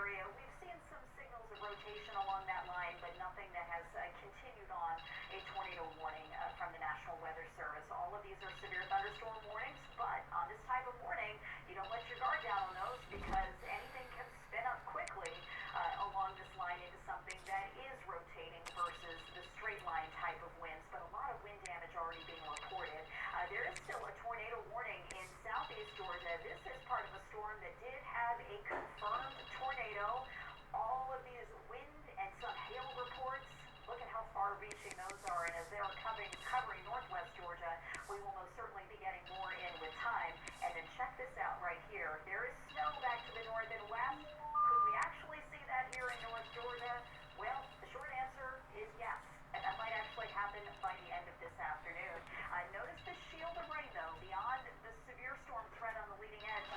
area. We've seen some signals of rotation along that line, but nothing that has continued on a tornado warning from the National Weather Service. All of these are severe thunderstorm warnings, but on this type of morning, you don't let your guard down on those because anything can spin up quickly along this line into something that is rotating versus the straight line type of winds, but a lot of wind damage already being reported. There is still a tornado warning in southeast Georgia. This is part of a storm that did have a confirmed tornado. All of these wind and some hail reports, look at how far-reaching those are, and as they are covering northwest Georgia, we will most certainly be getting more in with time. And then check this out right here. There is snow back to the north and west. Could we actually see that here in North Georgia? Well, the short answer is yes, and that might actually happen by the end of this afternoon. Notice the shield of rain, though, beyond the severe storm threat on the leading edge.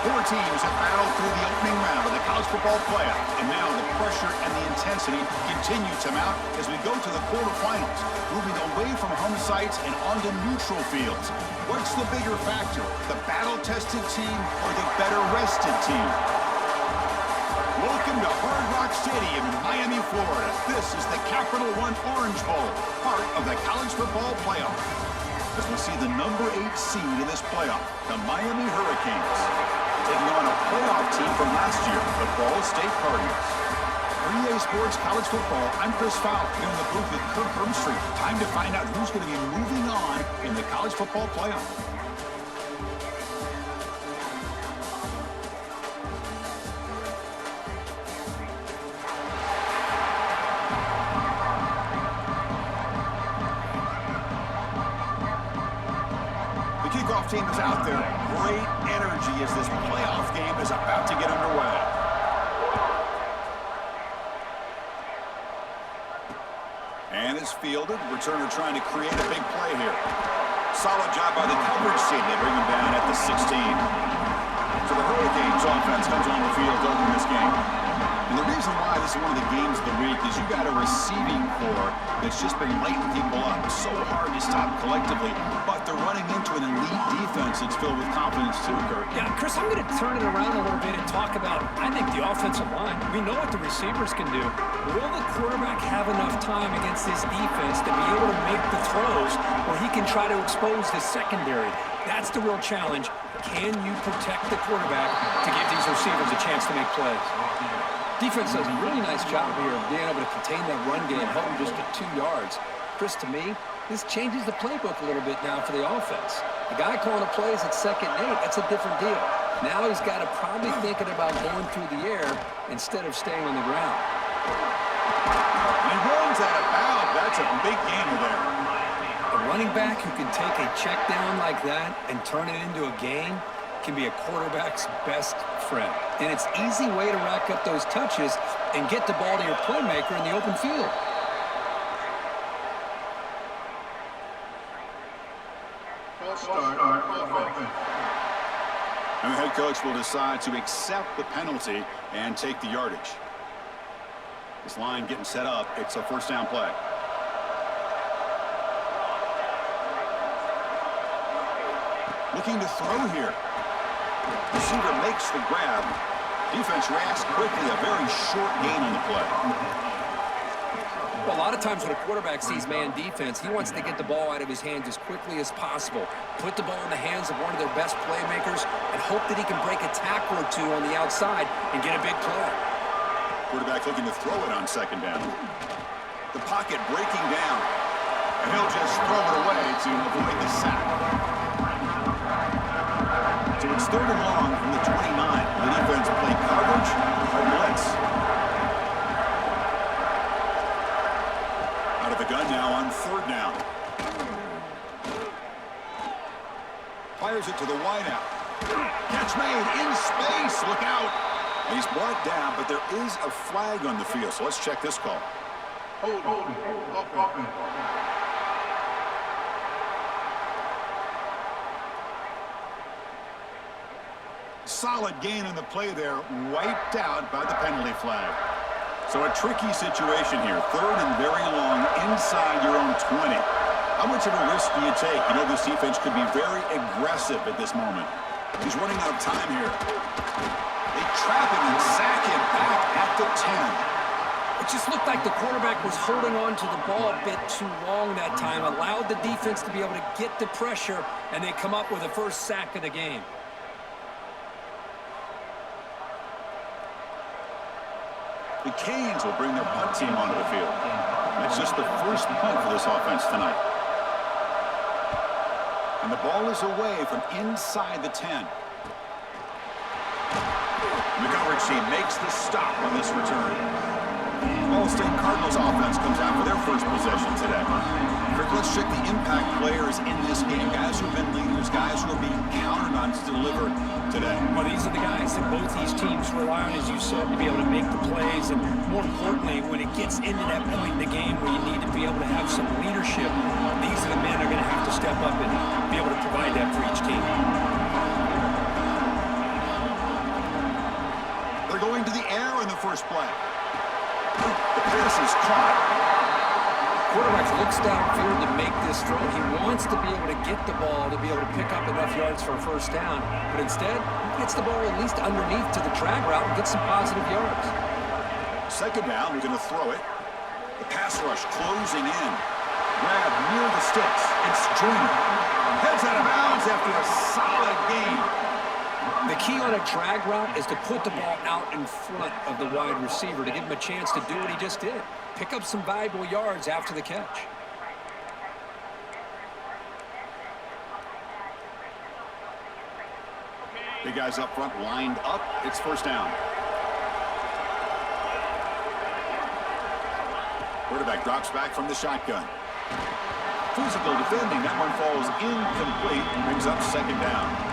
Four teams have battled through the opening round of the college football playoff, and now the pressure and the intensity continue to mount as we go to the quarterfinals, moving away from home sites and onto neutral fields. What's the bigger factor, the battle-tested team or the better-rested team? Welcome to Hard Rock Stadium in Miami, Florida. This is the Capital One Orange Bowl, part of the college football playoff. As we see the number 8 seed in this playoff, the Miami Hurricanes, taking on a playoff team from last year, the Ball State Cardinals. 3A Sports College Football, I'm Chris Fowler, here in the booth with Kirk Herbstreit. Time to find out who's going to be moving on in the college football playoff. Team is out there. Great energy as this playoff game is about to get underway. And it's fielded. Returner trying to create a big play here. Solid job by the coverage team. They bring him down at the 16. So the Hurricanes offense comes on the field over this game. And the reason why this is one of the games of the week is you got a receiving core that's just been lighting people up. So hard to stop collectively, but they're running into an elite defense that's filled with confidence too, Kirk. Yeah, Chris, I'm going to turn it around a little bit and talk about, I think, the offensive line. We know what the receivers can do. Will the quarterback have enough time against this defense to be able to make the throws where he can try to expose the secondary? That's the real challenge. Can you protect the quarterback to give these receivers a chance to make plays? Defense does a really nice job here of being able to contain that run game, help them just get 2 yards. Chris, to me, this changes the playbook a little bit now for the offense. The guy calling the plays at 2nd and 8, that's a different deal. Now he's got to probably thinking about going through the air instead of staying on the ground. He runs out of bounds. That's a big gainer there. A running back who can take a check down like that and turn it into a gain can be a quarterback's best friend. And it's an easy way to rack up those touches and get the ball to your playmaker in the open field. And the head coach will decide to accept the penalty and take the yardage. This line getting set up. It's a first down play. Looking to throw here. Receiver makes the grab. Defense reacts quickly. A very short gain on the play. Well, a lot of times when a quarterback sees man defense, he wants to get the ball out of his hands as quickly as possible, put the ball in the hands of one of their best playmakers, and hope that he can break a tackle or two on the outside and get a big play. Quarterback looking to throw it on 2nd down. The pocket breaking down. And he'll just throw it away to avoid the sack. So it's 3rd and long from the 29. The defense play coverage or blitz. Out of the gun now on 3rd down. Fires it to the wideout. Catch made in space. Look out. And he's brought down, but there is a flag on the field. So let's check this call. Hold. Solid gain in the play there, wiped out by the penalty flag. So a tricky situation here. 3rd and very long inside your own 20. How much of a risk do you take? You know this defense could be very aggressive at this moment. He's running out of time here. They trap him and sack 10. It just looked like the quarterback was holding on to the ball a bit too long that time, allowed the defense to be able to get the pressure, and they come up with the first sack of the game. The Canes will bring their punt team onto the field. That's just the first punt for this offense tonight. And the ball is away from inside the 10. The coverage team makes the stop on this return. Ball State Cardinals offense comes out for their first possession today. Rick, let's check the impact players in this game. Guys who have been leaders, guys who are being counted on to deliver today. Well, these are the guys that both these teams rely on, as you said, to be able to make the plays. And more importantly, when it gets into that point in the game where you need to be able to have some leadership, these are the men that are going to have to step up and be able to provide that for each team. They're going to the air in the first play. The pass is caught. Quarterback looks downfield to make this throw. He wants to be able to get the ball to be able to pick up enough yards for a first down, but instead, he gets the ball at least underneath to the drag route and gets some positive yards. Second down, we're going to throw it. The pass rush closing in. Grab near the sticks. It's Joyner. Heads out of bounds after a solid gain. The key on a drag route is to put the ball out in front of the wide receiver to give him a chance to do what he just did. Pick up some valuable yards after the catch. The guys up front lined up. It's first down. Quarterback drops back from the shotgun. Physical defending. That one falls incomplete and brings up second down.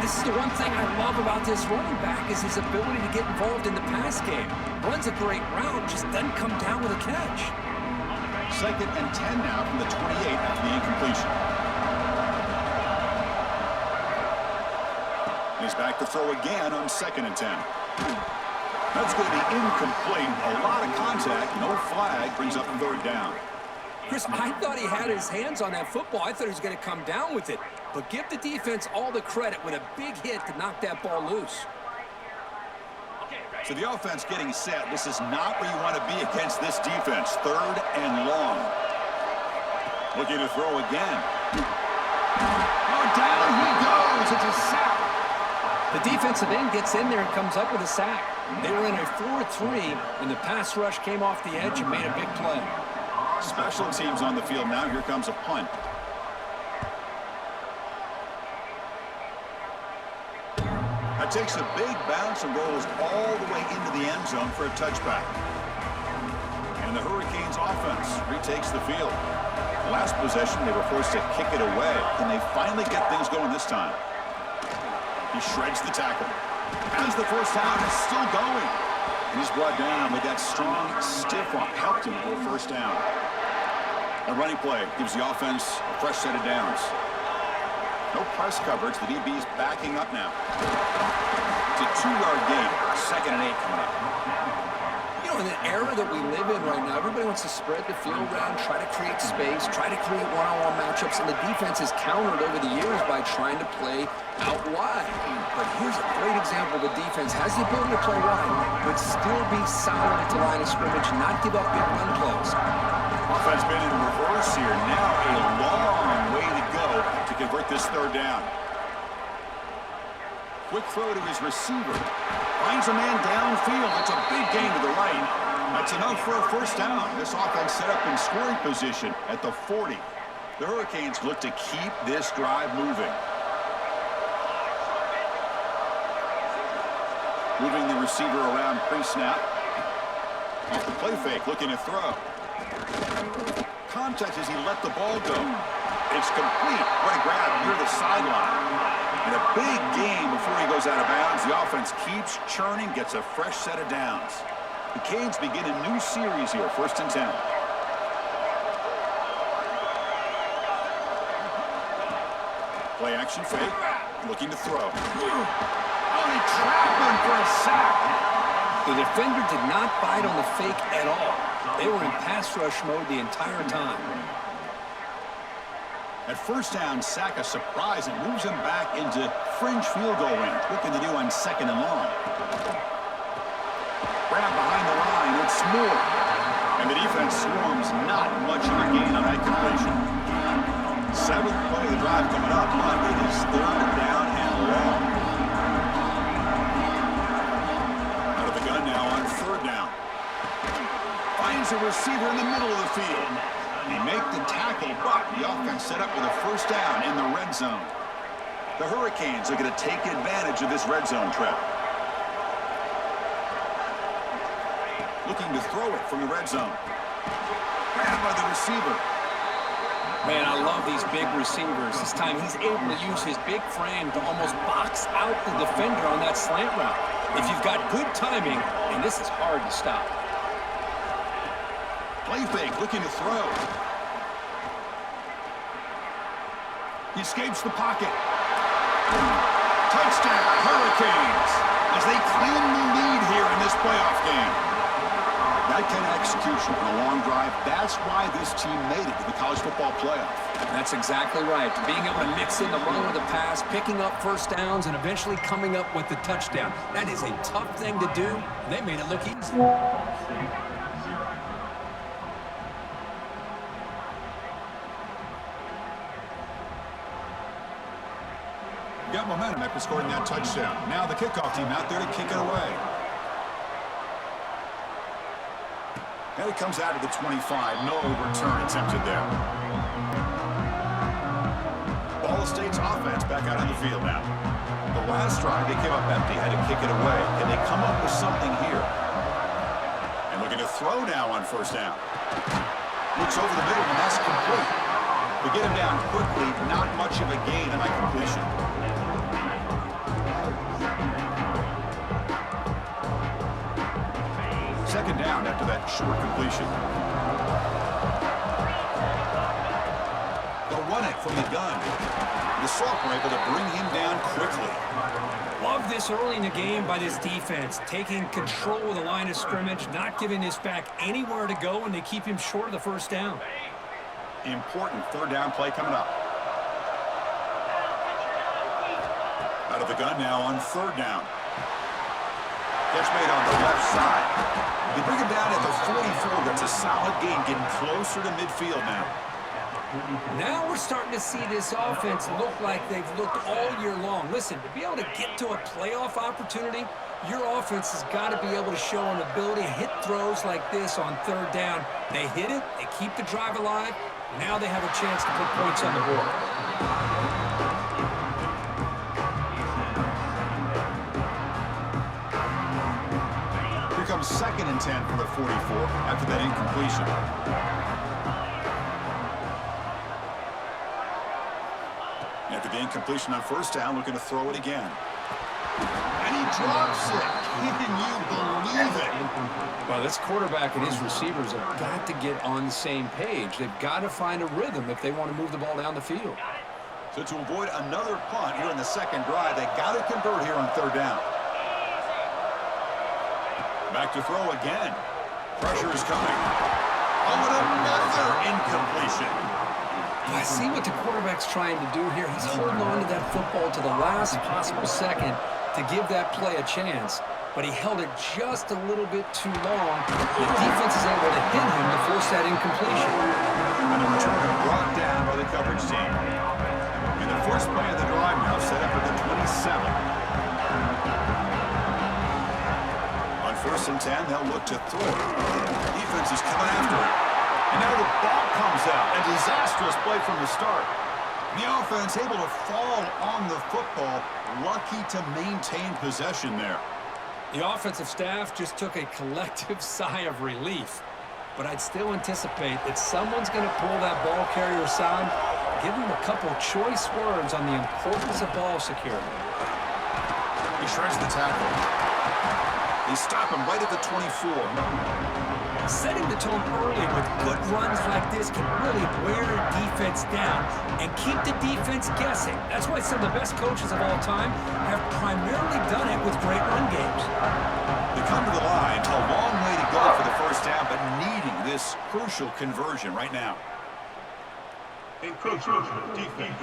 This is the one thing I love about this running back is his ability to get involved in the pass game. Runs a great route, just doesn't come down with a catch. Second and 10 now from the 28 after the incompletion. He's back to throw again on second and 10. That's going to be incomplete. A lot of contact, no flag, brings up third down. Chris, I thought he had his hands on that football. I thought he was going to come down with it. But give the defense all the credit with a big hit to knock that ball loose. So the offense getting set. This is not where you want to be against this defense. Third and long. Looking to throw again. Oh, down he goes. It's a sack. The defensive end gets in there and comes up with a sack. They were in a 4-3, and the pass rush came off the edge and made a big play. Special teams on the field now. Here comes a punt. That takes a big bounce and rolls all the way into the end zone for a touchback. And the Hurricanes offense retakes the field. Last possession, they were forced to kick it away. Can they finally get things going this time? He shreds the tackle. Has the first down, is still going. And he's brought down with that strong, stiff arm. Helped him for a first down. A running play gives the offense a fresh set of downs. No press coverage. The DB's backing up now. It's a 2-yard gain. Second and 8 coming up. You know, in the era that we live in right now, everybody wants to spread the field around, try to create space, try to create one-on-one matchups, and the defense has countered over the years by trying to play out wide. But here's a great example. The defense has the ability to play wide, but still be solid at the line of scrimmage, not give up big run plays. Offense been in reverse here. Now a long way to go to convert this third down. Quick throw to his receiver. Finds a man downfield. That's a big gain to the right. That's enough for a first down. This offense set up in scoring position at the 40. The Hurricanes look to keep this drive moving. Moving the receiver around pre-snap. Off the play fake, looking to throw. Contact as he let the ball go. It's complete. What a grab near the sideline. And a big gain before he goes out of bounds. The offense keeps churning, gets a fresh set of downs. The Canes begin a new series here, first and 10. Play action fake, looking to throw. Oh, they trapped him for a sack. The defender did not bite on the fake at all. They were in pass rush mode the entire time. At first down, sack a surprise and moves him back into fringe field goal range. Looking to do on second and long. Grab behind more. And the defense swarms not much of a gain on that completion. 7th play of the drive coming up, but it is 3rd down and long. Out of the gun now on 3rd down. Finds a receiver in the middle of the field. They make the tackle, but the offense set up with a 1st down in the red zone. The Hurricanes are going to take advantage of this red zone trap. Looking to throw it from the red zone. Grabbed by the receiver. Man, I love these big receivers. This time he's able to use his big frame to almost box out the defender on that slant route. If you've got good timing, and this is hard to stop. Play fake, looking to throw. He escapes the pocket. Touchdown, Hurricanes, as they claim the lead here in this playoff game. That kind of execution on a long drive, that's why this team made it to the college football playoff. That's exactly right. Being able to mix in the run with the pass, picking up 1st downs, and eventually coming up with the touchdown. That is a tough thing to do. They made it look easy. Got momentum after scoring that touchdown. Now the kickoff team out there to kick it away. And it comes out of the 25. No return attempted there. Ball State's offense back out on the field now. The last drive, they came up empty, had to kick it away. Can they come up with something here? And looking to throw now on 1st down. Looks over the middle, and that's complete. We get him down quickly, not much of a gain on that completion. 2nd down after that short completion. They'll run it from the gun. The sophomore able to bring him down quickly. Love this early in the game by this defense, taking control of the line of scrimmage, not giving this back anywhere to go, and they keep him short of the 1st down. Important 3rd down play coming up. Out of the gun now on 3rd down. Catch made on the left side. They bring him down at the 44. That's a solid gain, getting closer to midfield now. Now we're starting to see this offense look like they've looked all year long. Listen, to be able to get to a playoff opportunity, your offense has got to be able to show an ability to hit throws like this on 3rd down. They hit it, they keep the drive alive. Now they have a chance to put points on the board. Here comes 2nd and 10 for the 44 after that incompletion. After the incompletion on 1st down, looking to throw it again. And he drops it. Can you believe it? Well, this quarterback and his receivers have got to get on the same page. They've got to find a rhythm if they want to move the ball down the field. So to avoid another punt here in the 2nd drive, they got to convert here on 3rd down. Back to throw again. Pressure is coming. Oh, and another incompletion. I see what the quarterback's trying to do here. He's holding on to that football to the last possible second to give that play a chance. But he held it just a little bit too long. The defense is able to hit him to force that incompletion. And the returner brought down by the coverage team. And the first play of the drive now set up at the 27. On 1st and 10, they'll look to throw it. The defense is coming after it. And now the ball comes out. A disastrous play from the start. The offense able to fall on the football. Lucky to maintain possession there. The offensive staff just took a collective sigh of relief. But I'd still anticipate that someone's going to pull that ball carrier aside, give him a couple choice words on the importance of ball security. He shreds the tackle. They stop him right at the 24. Setting the tone early with good runs like this can really wear a defense down and keep the defense guessing. That's why some of the best coaches of all time have primarily done it with great run games. They come to the line, a long way to go for the 1st down, but needing this crucial conversion right now. Encroachment defense.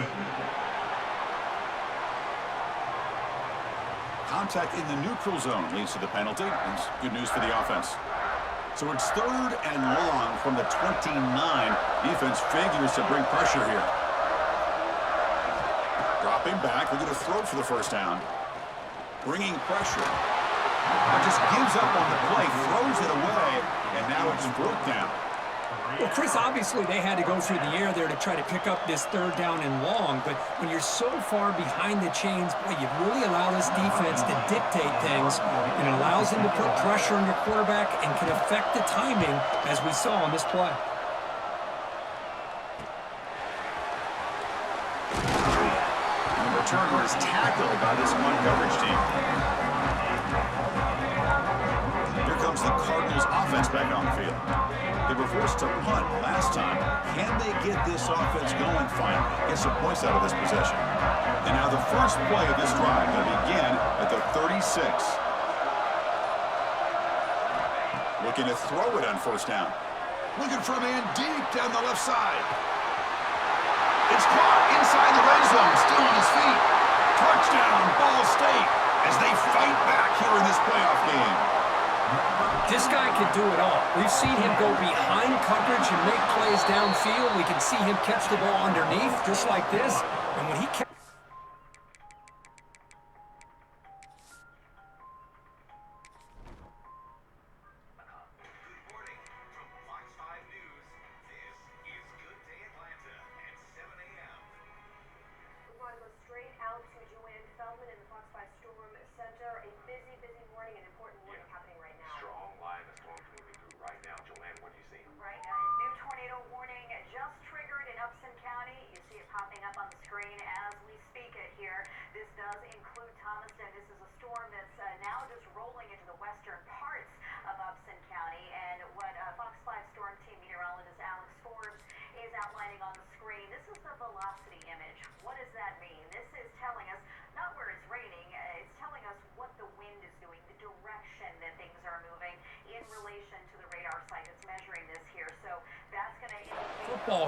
Contact in the neutral zone leads to the penalty. That's good news for the offense. So it's 3rd and long from the 29. Defense figures to bring pressure here. Dropping back, looking to throw for the first down. Bringing pressure. Just gives up on the play, throws it away, and now it's broke down. Well, Chris, obviously they had to go through the air there to try to pick up this 3rd down and long, but when you're so far behind the chains, boy, you really allow this defense to dictate things, and it allows them to put pressure on your quarterback and can affect the timing, as we saw on this play. The returner is tackled by this one coverage team. Here comes the Cardinals offense back on the field. They were forced to punt last time. Can they get this offense going finally? Get some points out of this possession. And now the first play of this drive going to begin at the 36. Looking to throw it on first down. Looking for a man deep down the left side. It's caught inside the red zone, still on his feet. Touchdown, Ball State, as they fight back here in this playoff game. This guy can do it all. We've seen him go behind coverage and make plays downfield. We can see him catch the ball underneath, just like this. And when he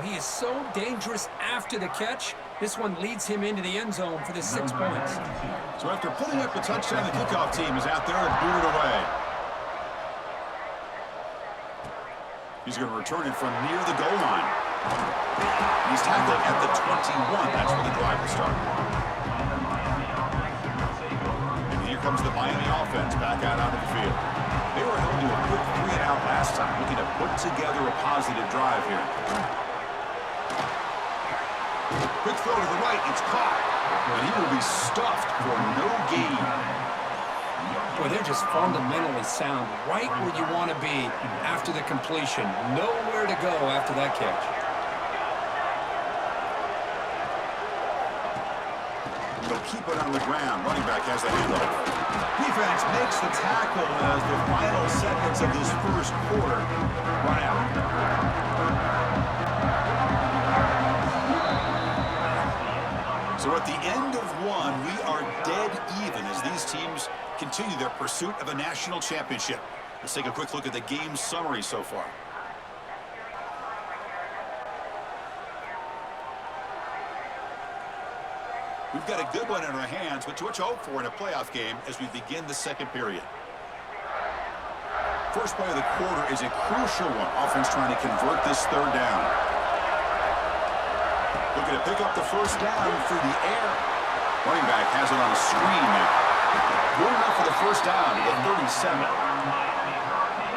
he is so dangerous after the catch. This one leads him into the end zone for the 6 points. So after putting up a touchdown, the kickoff team is out there and boot it away. He's going to return it from near the goal line. He's tackled at the 21. That's where the drive will start. And here comes the Miami offense back out onto the field. They were held to a quick 3-and-out last time, looking to put together a positive drive here. Quick throw to the right, it's caught. And he will be stuffed for no gain. Boy, they're just fundamentally sound, right where you want to be after the completion. Nowhere to go after that catch. They'll keep it on the ground. Running back has the handoff. Defense makes the tackle as the final seconds of this first quarter run out. So at the end of one, we are dead even as these teams continue their pursuit of a national championship. Let's take a quick look at the game summary so far. We've got a good one in our hands, but what to hope for in a playoff game as we begin the second period. First play of the quarter is a crucial one. Offense trying to convert this 3rd down. Looking to pick up the first down through the air. Running back has it on a screen now. Good enough for the first down at the 37.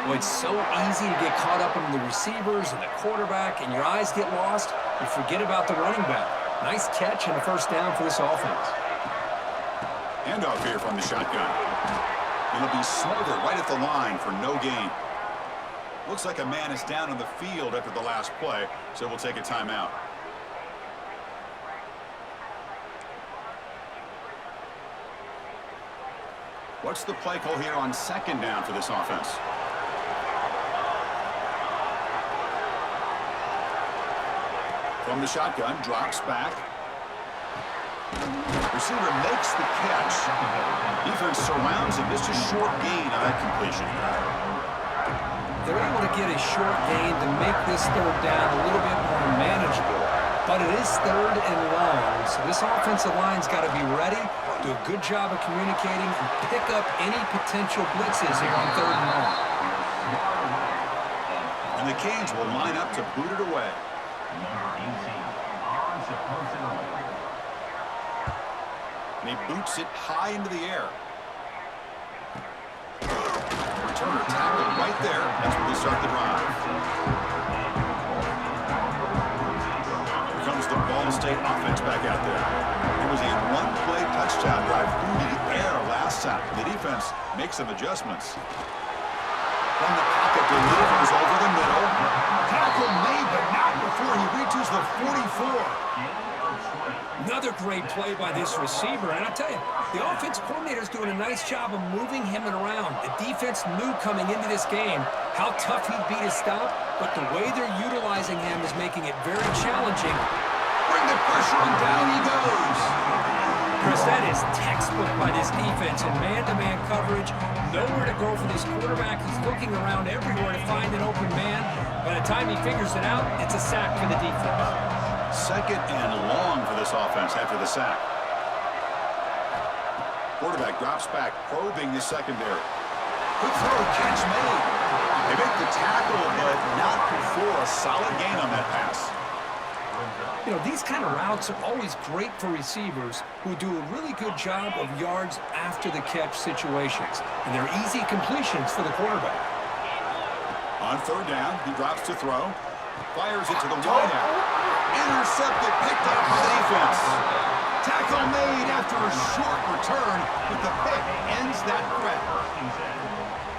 Well, it's so easy to get caught up in the receivers and the quarterback, and your eyes get lost. You forget about the running back. Nice catch and a first down for this offense. Handoff here from the shotgun. It'll be smothered right at the line for no gain. Looks like a man is down on the field after the last play, so we'll take a timeout. What's the play call here on 2nd down for this offense? From the shotgun, drops back. Receiver makes the catch. Defense surrounds him. Just a short gain on that completion. They're able to get a short gain to make this 3rd down a little bit more manageable. But it is 3rd and long, so this offensive line's got to be ready, do a good job of communicating, and pick up any potential blitzes here on 3rd and long. And the Canes will line up to boot it away. And he boots it high into the air. Returner tackled right there. That's where they start the drive. Here comes the Ball State offense back out there. It was a one-play touchdown drive through the air last time. The defense makes some adjustments. From the pocket, delivers over the middle. Tackle made, but not before he reaches the 44. Another great play by this receiver, and I tell you, the offense coordinator's doing a nice job of moving him around. The defense knew coming into this game how tough he'd be to stop, but the way they're utilizing him is making it very challenging. Bring the pressure on, down he goes. Chris, that is textbook by this defense in man-to-man coverage. Nowhere to go for this quarterback. He's looking around everywhere to find an open man. By the time he figures it out, it's a sack for the defense. Second and long for this offense after the sack. Quarterback drops back, probing the secondary. Good throw, catch made. They make the tackle, but not before a solid gain on that pass. You know, these kind of routes are always great for receivers who do a really good job of yards after the catch situations. And they're easy completions for the quarterback. On third down, he drops to throw. Fires it to the wideout. Intercepted, picked up by the defense. Tackle made after a short return, but the pick ends that threat.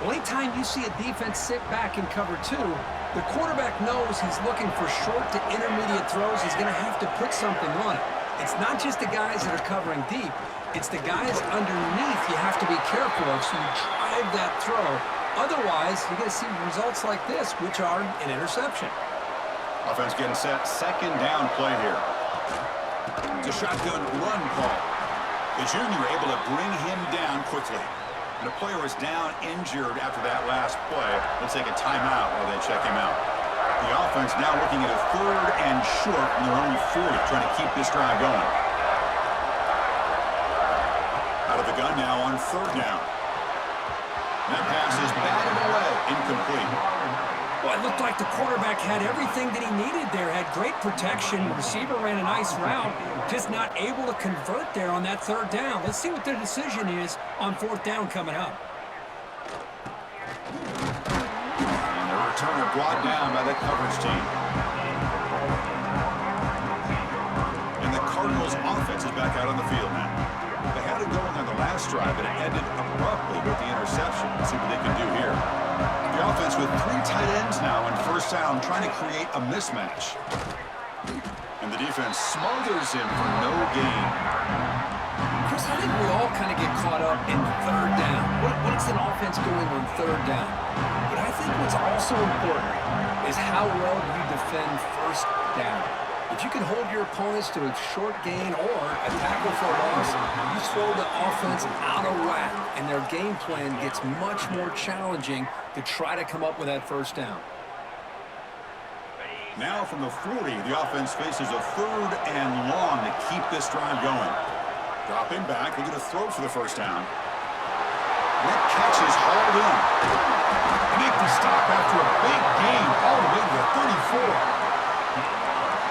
Well, anytime you see a defense sit back in cover two, the quarterback knows he's looking for short to intermediate throws. He's going to have to put something on it. It's not just the guys that are covering deep. It's the guys underneath you have to be careful of, so you drive that throw. Otherwise, you're going to see results like this, which are an interception. Offense getting set, second down play here. It's a shotgun run call. The junior able to bring him down quickly. And the player is down injured after that last play. Let's take a timeout while they check him out. The offense now looking at a third and short from their own 40, trying to keep this drive going. Out of the gun now on third down. That pass is batted away, incomplete. Well, it looked like the quarterback had everything that he needed there, had great protection. The receiver ran a nice route, just not able to convert there on that third down. Let's see what their decision is on fourth down coming up. And the returner brought down by the coverage team. And the Cardinals offense is back out on the field now. They had it going on the last drive, but it ended abruptly with the interception. Let's see what they can do here. The offense with three tight ends now in first down, trying to create a mismatch. And the defense smothers him for no gain. Chris, I think we all kind of get caught up in third down. What's an offense doing on third down? But I think what's also important is how well you defend first down. If you can hold your opponents to a short gain or a tackle for a loss, you throw the offense out of whack, and their game plan gets much more challenging to try to come up with that first down. Now from the 40, the offense faces a third and long to keep this drive going. Dropping back, they're going to throw for the first down. That catch is hauled in. They make the stop after a big gain all the way to the 34.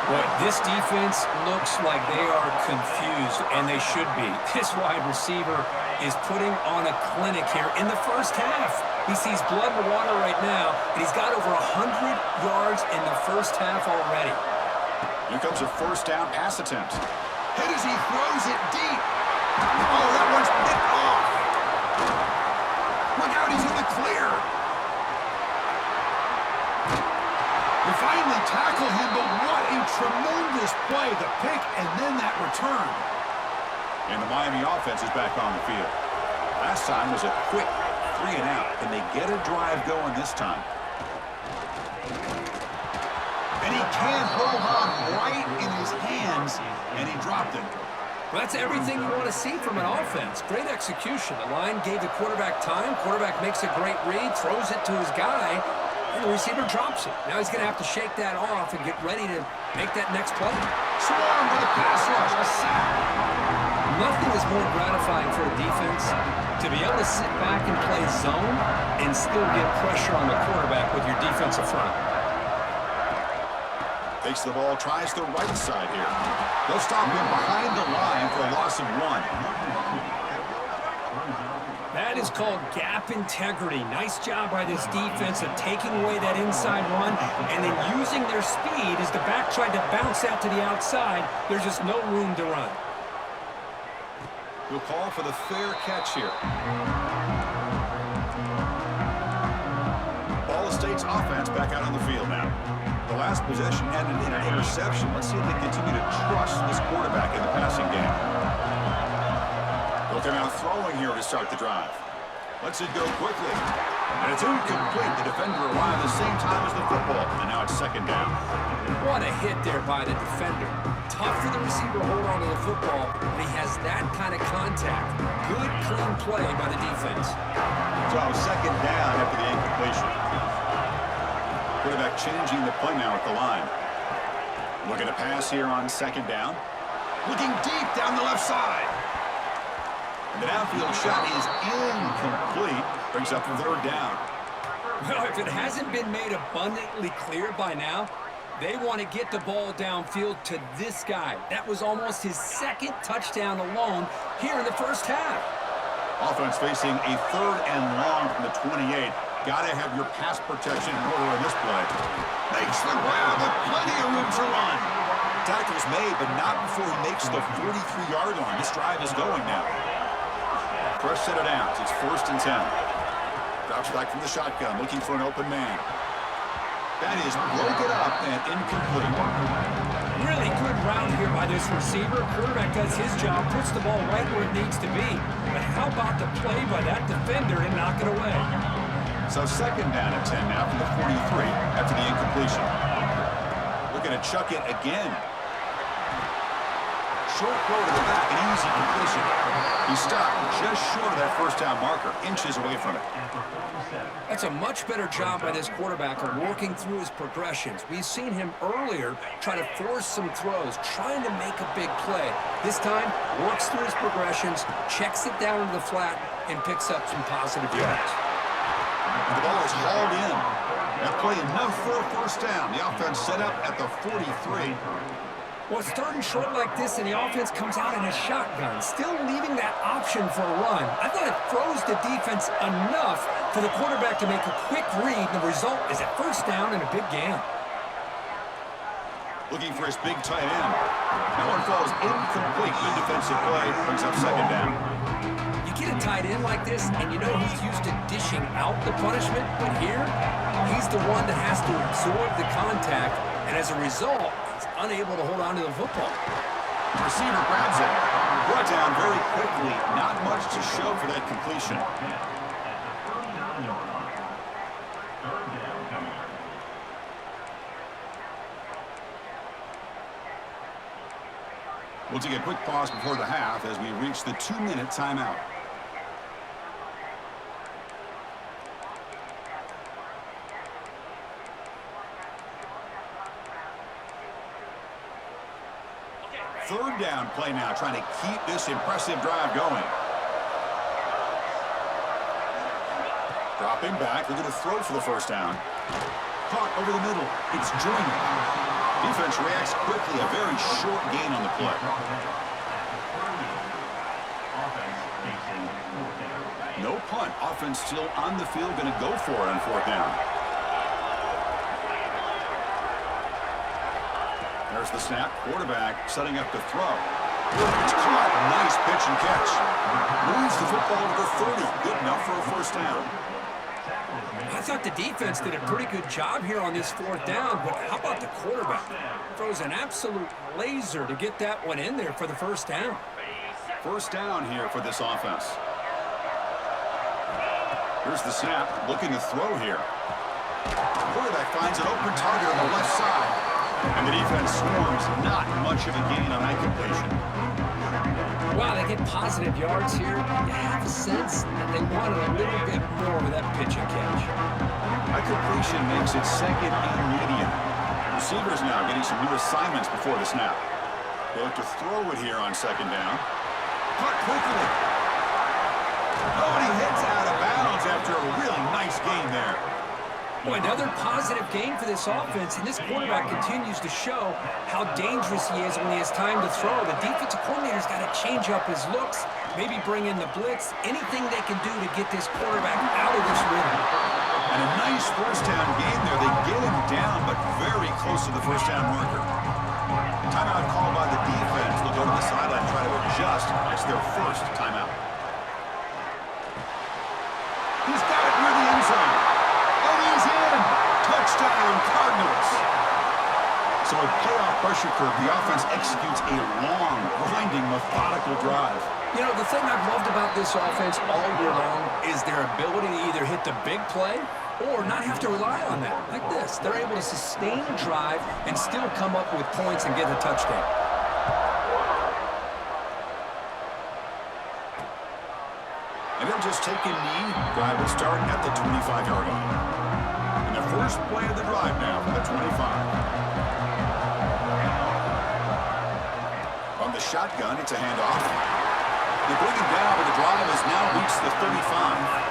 Boy, this defense looks like they are confused, and they should be. This wide receiver is putting on a clinic here in the first half. He sees blood in the water right now, and he's got over 100 yards in the first half already. Here comes a first down pass attempt. Hit as he throws it deep. Oh, that one's picked off. Look out, he's in the clear. They finally tackle him, but what a tremendous play. The pick and then that return. And the Miami offense is back on the field. Last time was a quick 3 and out. Can they get a drive going this time? And he can't hold on right in his hands, and he dropped it. Well, that's everything you want to see from an offense. Great execution. The line gave the quarterback time. Quarterback makes a great read, throws it to his guy, and the receiver drops it. Now he's going to have to shake that off and get ready to make that next play. Swarm with a pass rush, a sack. Nothing is more gratifying for a defense to be able to sit back and play zone and still get pressure on the quarterback with your defensive front. Takes the ball, tries the right side here. They'll stop him behind the line for a loss of 1. That is called gap integrity. Nice job by this defense of taking away that inside run and then using their speed as the back tried to bounce out to the outside. There's just no room to run. He'll call for the fair catch here. Ball State's offense back out on the field now. The last possession ended in an interception. Let's see if they continue to trust this quarterback in the passing game. They'll come out throwing here to start the drive. Lets it go quickly. And it's incomplete. The defender arrived at the same time as the football. And now it's second down. What a hit there by the defender. Tough for the receiver to hold on to the football, but he has that kind of contact. Good, clean play by the defense. So second down after the incompletion. Quarterback changing the play now at the line. Looking to pass here on second down. Looking deep down the left side. And the downfield shot is incomplete. Brings up the third down. Well, if it hasn't been made abundantly clear by now, they want to get the ball downfield to this guy. That was almost his second touchdown alone here in the first half. Offense facing a 3rd and long from the 28. Got to have your pass protection in order in this play. Makes the grab, but plenty of room to run. Tackle's made, but not before he makes the 43-yard line. This drive is going now. Fresh set of downs. It's 1st and 10. Drops back from the shotgun, looking for an open man. That is broken up and incomplete. Really good route here by this receiver. Quarterback does his job, puts the ball right where it needs to be. But how about the play by that defender and knock it away? So second down at 10 now from the 43 after the incompletion. Looking to chuck it again. Short throw to the back, an easy completion. He stopped just short of that first down marker, inches away from it. That's a much better job by this quarterback of working through his progressions. We've seen him earlier try to force some throws, trying to make a big play. This time, works through his progressions, checks it down into the flat, and picks up some positive yards. The ball is hauled in. That play enough for a first down. The offense set up at the 43. Well, starting short like this and the offense comes out in a shotgun, still leaving that option for a run. I thought it throws the defense enough for the quarterback to make a quick read. The result is a first down and a big gain. Looking for his big tight end. That one falls incomplete. Good defensive play. Brings up second down. You get a tight end like this, and you know he's used to dishing out the punishment, but here, he's the one that has to absorb the contact, and as a result, he's unable to hold on to the football. Receiver grabs it. Brought down very quickly. Not much to show for that completion. We'll take a quick pause before the half as we reach the 2-minute timeout. Third down play now, trying to keep this impressive drive going. Dropping back, looking to throw for the first down. Caught over the middle. It's Joyner. Defense reacts quickly. A very short gain on the play. No punt. Offense still on the field. Going to go for it on 4th down. There's the snap. Quarterback setting up to throw. It's caught. Nice pitch and catch. Moves the football to the 30. Good enough for a first down. I thought the defense did a pretty good job here on this 4th down, but how about the quarterback? Throws an absolute laser to get that one in there for the first down. First down here for this offense. Here's the snap. Looking to throw here. Quarterback finds an open target on the left side. And the defense swarms. Not much of a gain on that completion. Wow, they get positive yards here. You have a sense that they wanted a little bit more with that pitch and catch. A completion makes it 2nd and medium. Receivers now getting some new assignments before the snap. They look to throw it here on 2nd down. Caught quickly. Oh, and he heads out of bounds after a really nice game there. Boy, another positive game for this offense, and this quarterback continues to show how dangerous he is when he has time to throw. The defensive coordinator's got to change up his looks, maybe bring in the blitz, anything they can do to get this quarterback out of this rhythm. And a nice first down game there. They get him down, but very close to the first down marker. Timeout called by the defense. They'll go to the sideline and try to adjust. It's their first timeout. He's got it near the end zone. And he's in. Touchdown, Cardinals. So with playoff pressure curve, the offense executes a long, grinding, methodical drive. You know, the thing I've loved about this offense all year long is their ability to either hit the big play or not have to rely on that. Like this, they're able to sustain a drive and still come up with points and get a touchdown. And they'll just take a knee. Drive will start at the 25-yard line. And the first play of the drive now from the 25. From the shotgun, it's a handoff. They bring him down, but the drive has now reached the 35.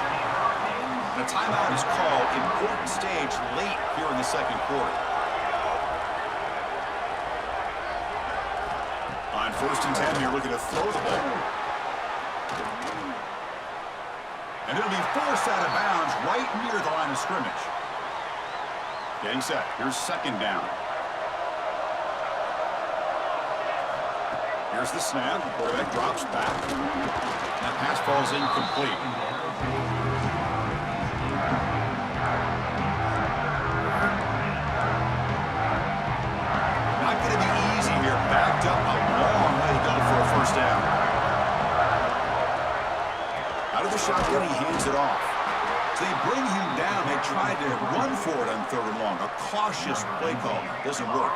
And a timeout is called. Important stage late here in the second quarter. On 1st and 10, you're looking to throw the ball. And it'll be forced out of bounds right near the line of scrimmage. Getting set. Here's second down. Here's the snap. Quarterback drops back. That pass falls incomplete. Not going to be easy here. Backed up a long way to go for a first down. Out of the shotgun, he hands it off. So they bring him down. They tried to run for it on 3rd and long. A cautious play call. Doesn't work.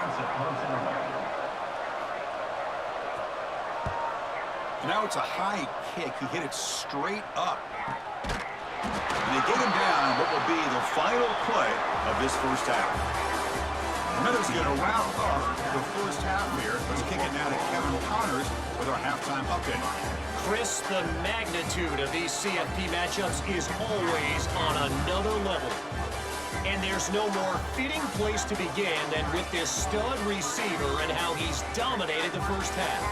And now it's a high kick. He hit it straight up. And they get him down what will be the final play of this first half. Remember, he's going to wrap up the first half here. Let's kick it now to Kevin Connors with our halftime update. Chris, the magnitude of these CFP matchups is always on another level. And there's no more fitting place to begin than with this stud receiver and how he's dominated the first half.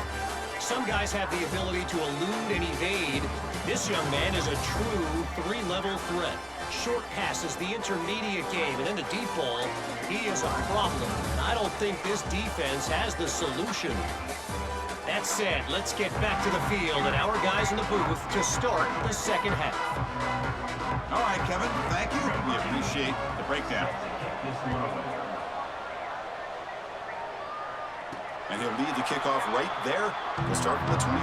Some guys have the ability to elude and evade. This young man is a true three-level threat. Short passes, the intermediate game, and then the deep ball. He is a problem, and I don't think this defense has the solution. That said, let's get back to the field and our guys in the booth to start the second half. All right, Kevin, thank you. We appreciate the breakdown. And he'll lead the kickoff right there. We'll start from the 25.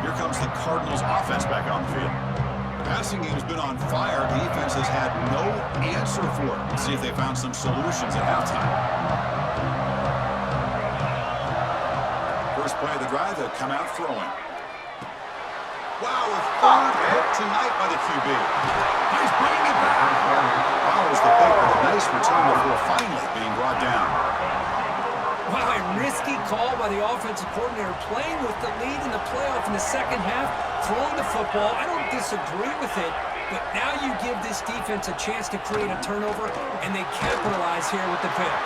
Here comes the Cardinals offense back on the field. The passing game's been on fire. The defense has had no answer for it. Let's see if they found some solutions at halftime. First play of the drive, they'll come out throwing. Wow, a third hit tonight by the QB. He's bringing it back. Follows the pick with a nice return before finally being brought down. Wow, a risky call by the offensive coordinator, playing with the lead in the playoff in the second half, throwing the football. I don't disagree with it, but now you give this defense a chance to create a turnover, and they capitalize here with the pick.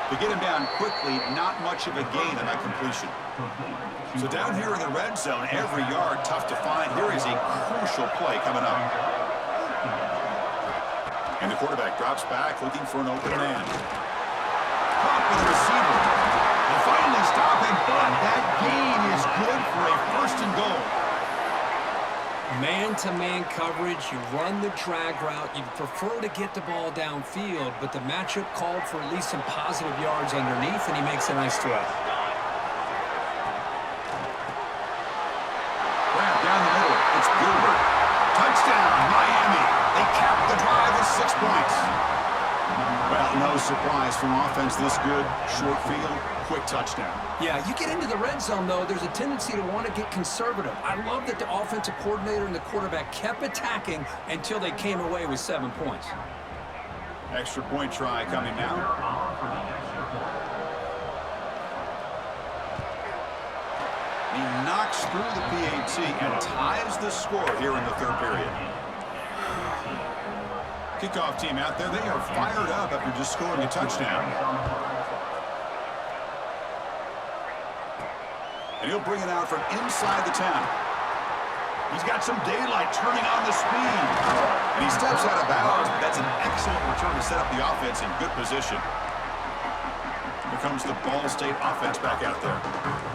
To get him down quickly, not much of a gain on that completion. So down here in the red zone, every yard tough to find. Here is a crucial play coming up. And the quarterback drops back, looking for an open man. Caught with the receiver. They'll finally stop him, but that gain is good for a first and goal. Man-to-man coverage, you run the drag route, you prefer to get the ball downfield, but the matchup called for at least some positive yards underneath, and he makes a nice throw. Grab down the middle, it's Gilbert. Touchdown, Miami. They cap the drive with 6 points. Well, no surprise from offense this good. Short field, quick touchdown. Yeah, you get into the red zone, though, there's a tendency to want to get conservative. I love that the offensive coordinator and the quarterback kept attacking until they came away with 7 points. Extra point try coming now. He knocks through the PAT and ties the score here in the third period. Kickoff team out there, they are fired up after just scoring a touchdown. And he'll bring it out from inside the 10. He's got some daylight turning on the speed. And he steps out of bounds. That's an excellent return to set up the offense in good position. Here comes the Ball State offense back out there.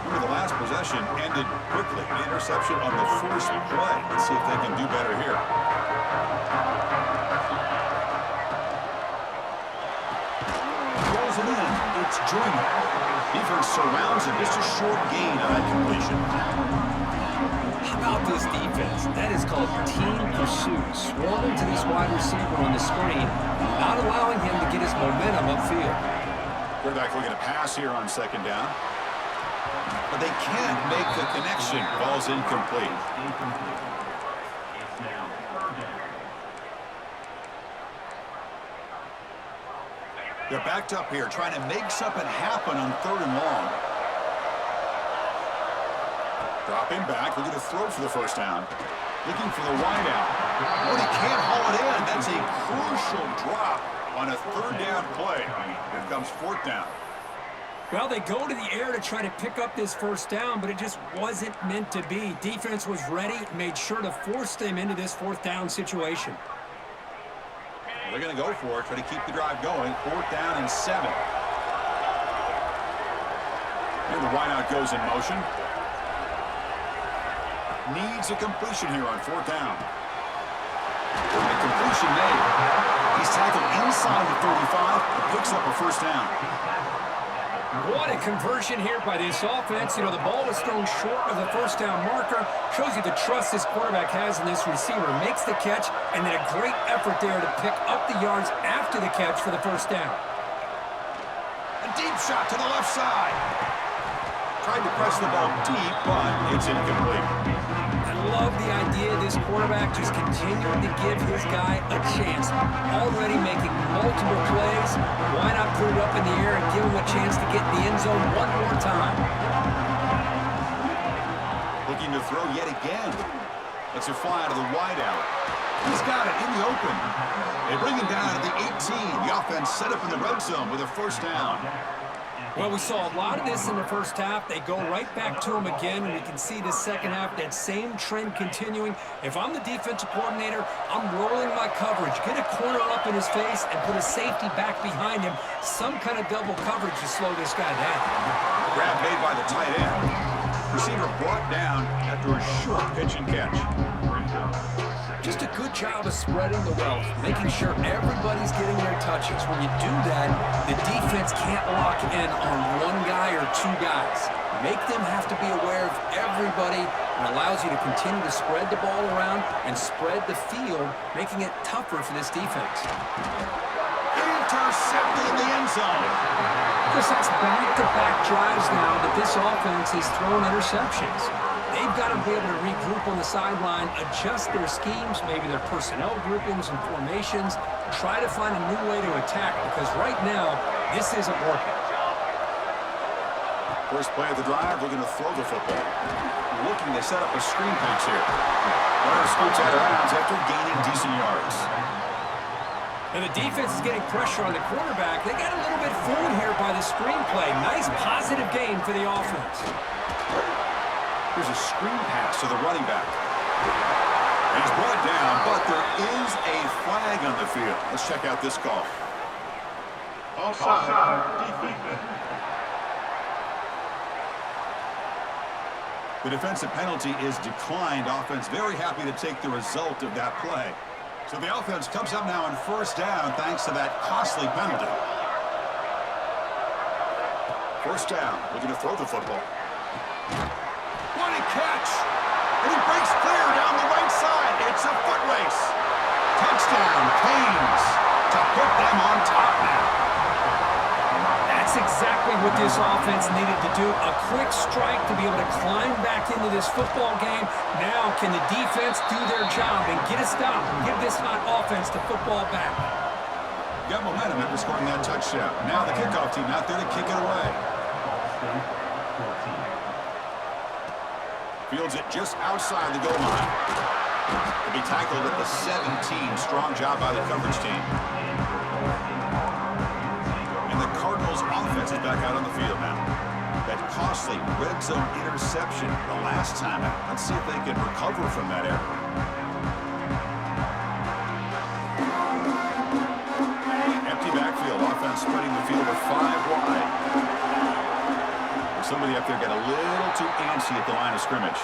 Remember, the last possession ended quickly. An interception on the first play. Let's see if they can do better here. Rolls it in. It's Joyner. Defense surrounds him. Just a short gain on that completion. How about this defense? That is called team pursuit. Swarming to this wide receiver on the screen, not allowing him to get his momentum upfield. Quarterback looking to pass here on second down. But they can't make the connection. Ball's incomplete. They're backed up here, trying to make something happen on 3rd and long. Dropping back, looking to throw for the first down. Looking for the wideout. But he can't haul it in. That's a crucial drop on a 3rd down play. Here comes 4th down. Well, they go to the air to try to pick up this first down, but it just wasn't meant to be. Defense was ready, made sure to force them into this 4th down situation. They're going to go for it, try to keep the drive going. 4th down and 7. Here the wideout goes in motion. Needs a completion here on 4th down. A completion made. He's tackled inside the 35 and picks up a first down. What a conversion here by this offense. You know, the ball was thrown short of the first down marker. Shows you the trust this quarterback has in this receiver. Makes the catch, and then a great effort there to pick up the yards after the catch for the first down. A deep shot to the left side. Tried to press the ball deep, but it's incomplete. I love the idea of this quarterback just continuing to give his guy a chance. Already making multiple plays. Why not put it up in the air and give him a chance to get in the end zone one more time? Looking to throw yet again. It's a fly to the wideout. He's got it in the open. They bring him down to the 18. The offense set up in the red zone with a first down. Well, we saw a lot of this in the first half. They go right back to him again, and we can see the second half, that same trend continuing. If I'm the defensive coordinator, I'm rolling my coverage. Get a corner up in his face and put a safety back behind him. Some kind of double coverage to slow this guy down. Grab made by the tight end. Receiver brought down after a short pitch and catch. Just a good job of spreading the wealth, making sure everybody's getting their touches. When you do that, the defense can't lock in on one guy or two guys. Make them have to be aware of everybody, and allows you to continue to spread the ball around and spread the field, making it tougher for this defense. Intercepted in the end zone. Chris, that's back-to-back drives now that this offense is throwing interceptions. They've got to be able to regroup on the sideline, adjust their schemes, maybe their personnel groupings and formations, try to find a new way to attack, because right now, this isn't working. First play of the drive, looking to throw the football. Looking to set up a screen pass here. Runner scoots out of bounds after gaining decent yards. And the defense is getting pressure on the quarterback. They got a little bit fooled here by the screen play. Nice positive gain for the offense. Here's a screen pass to the running back. And he's brought down, but there is a flag on the field. Let's check out this call. Offside. Defense. The defensive penalty is declined. Offense very happy to take the result of that play. So the offense comes up now on first down thanks to that costly penalty. First down, looking to throw the football. What a catch! And he breaks clear down the right side. It's a foot race. Touchdown, Canes, to put them on top now. That's exactly what this offense needed to do. A quick strike to be able to climb back into this football game. Now can the defense do their job and get a stop and give this hot offense the football back? Got momentum after scoring that touchdown. Now the kickoff team out there to kick it away. Fields it just outside the goal line. To be tackled at the 17. Strong job by the coverage team. And the Cardinals offense is back out on the field now. That costly red zone interception the last time out. Let's see if they can recover from that error. Empty backfield. Offense spreading the field with 5 wide. Somebody up there got a little too antsy at the line of scrimmage.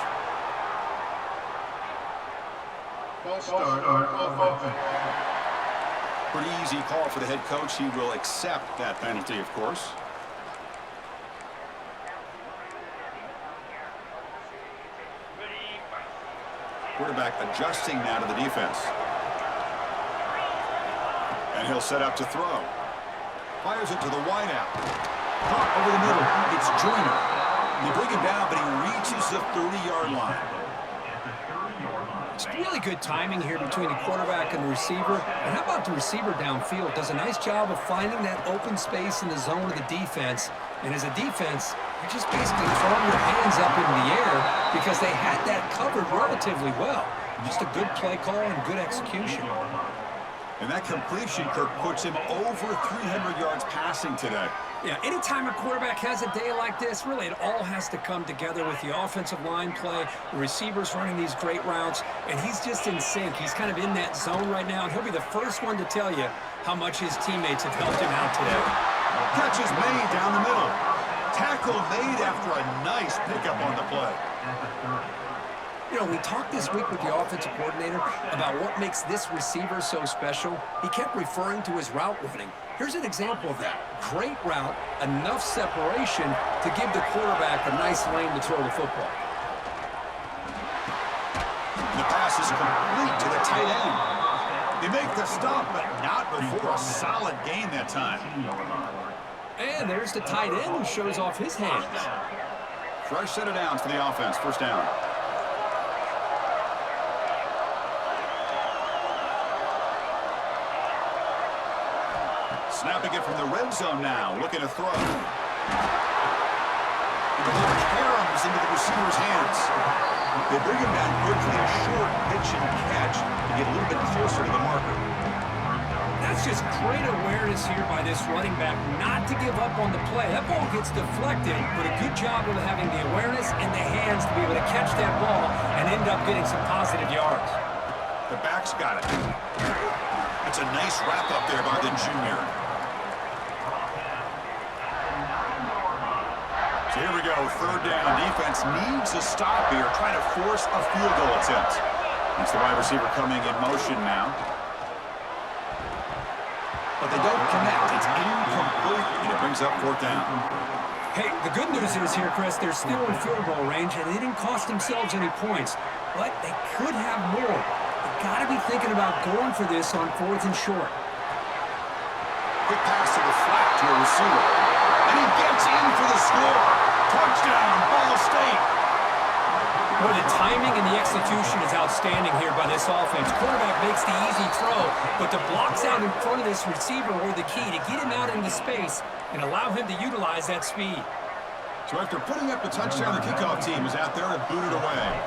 Pretty easy call for the head coach. He will accept that penalty, of course. Quarterback adjusting now to the defense. And he'll set up to throw. Fires it to the wideout. Caught over the middle. It's Joyner. They bring him down, but he reaches the 30-yard line. It's really good timing here between the quarterback and the receiver. And how about the receiver downfield? Does a nice job of finding that open space in the zone of the defense. And as a defense, you just basically throw your hands up in the air because they had that covered relatively well. Just a good play call and good execution. And that completion, Kirk, puts him over 300 yards passing today. Yeah, anytime a quarterback has a day like this, really it all has to come together with the offensive line play, the receivers running these great routes, and he's just in sync. He's kind of in that zone right now, and he'll be the first one to tell you how much his teammates have helped him out today. Catch is made down the middle. Tackle made after a nice pickup on the play. You know, we talked this week with the offensive coordinator about what makes this receiver so special. He kept referring to his route running. Here's an example of that. Great route, enough separation to give the quarterback a nice lane to throw the football. The pass is complete to the tight end. They make the stop, but not before a solid gain that time. And there's the tight end who shows off his hands. Fresh set of downs for the offense. First down. Snapping it from the red zone now, looking to throw. And the ball caroms into the receiver's hands. They bring him down quickly, a short pitch and catch to get a little bit closer to the marker. That's just great awareness here by this running back not to give up on the play. That ball gets deflected, but a good job of having the awareness and the hands to be able to catch that ball and end up getting some positive yards. The back's got it. That's a nice wrap up there by the junior. So here we go, third down. Defense needs a stop here, trying to force a field goal attempt. It's the wide receiver coming in motion now. But they don't connect. It's incomplete, and it brings up fourth down. Hey, the good news is here, Chris, they're still in field goal range, and they didn't cost themselves any points. But they could have more. They got to be thinking about going for this on 4th and short. Quick pass to the flat to a receiver. And he gets in for the score. Touchdown, Ball State. Well, the timing and the execution is outstanding here by this offense. Quarterback makes the easy throw, but the blocks out in front of this receiver were the key to get him out into space and allow him to utilize that speed. So after putting up the touchdown, the kickoff team is out there to boot it away.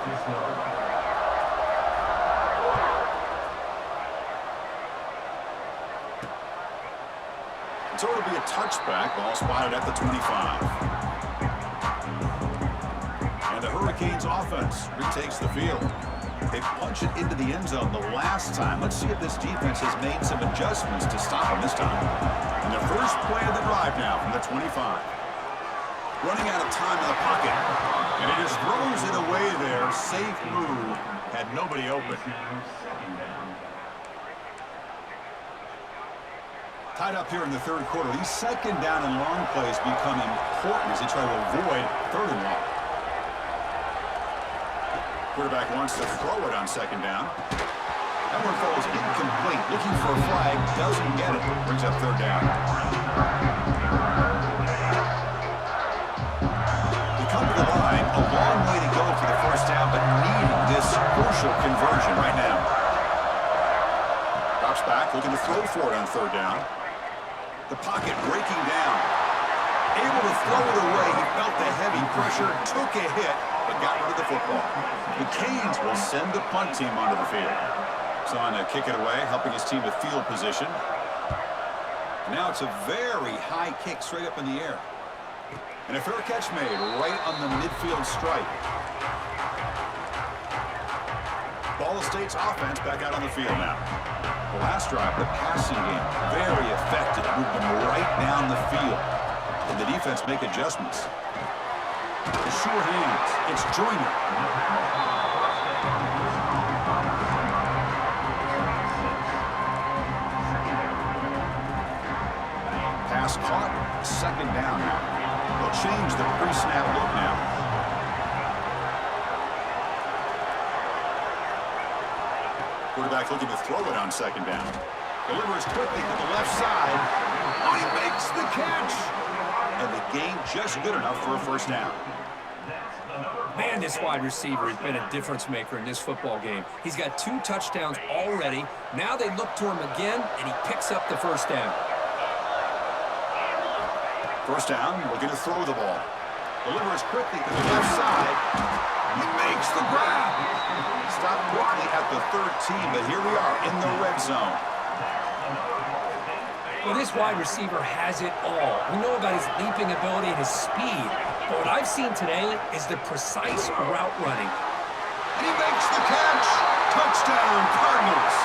So it'll be a touchback, ball spotted at the 25. And the Hurricanes offense retakes the field. They punch it into the end zone the last time. Let's see if this defense has made some adjustments to stop them this time. And the first play of the drive now from the 25. Running out of time in the pocket. And he just throws it away there. Safe move. Had nobody open. Tied up here in the third quarter. These second down and long plays become important as they try to avoid third and long. Quarterback wants to throw it on second down. That one falls incomplete. Looking for a flag. Doesn't get it. Brings up third down. They come to the line. A long way to go for the first down, but needing this crucial conversion right now. Drops back, looking to throw for it on third down. The pocket breaking down. Able to throw it away. He felt the heavy pressure, took a hit, but got rid of the football. The Canes will send the punt team onto the field. Son to kick it away, helping his team with field position. Now it's a very high kick straight up in the air. And a fair catch made right on the midfield stripe. Ball State's offense back out on the field now. The last drive, the passing game, very effective. Moved them right down the field. And the defense make adjustments. The sure hands. It's Joyner. Pass caught. Second down now. They'll change the pre-snap look now. Quarterback looking to throw it on second down. Delivers quickly to the left side. Oh, he makes the catch. And the gain just good enough for a first down. Man, this wide receiver has been a difference maker in this football game. He's got 2 touchdowns already. Now they look to him again, and he picks up the first down. First down, looking to throw the ball. Delivers quickly to the left side. He makes the grab. Stopped quickly at the 13, but here we are in the red zone. Well, this wide receiver has it all. We know about his leaping ability and his speed, but what I've seen today is the precise route running. He makes the catch. Touchdown, Cardinals.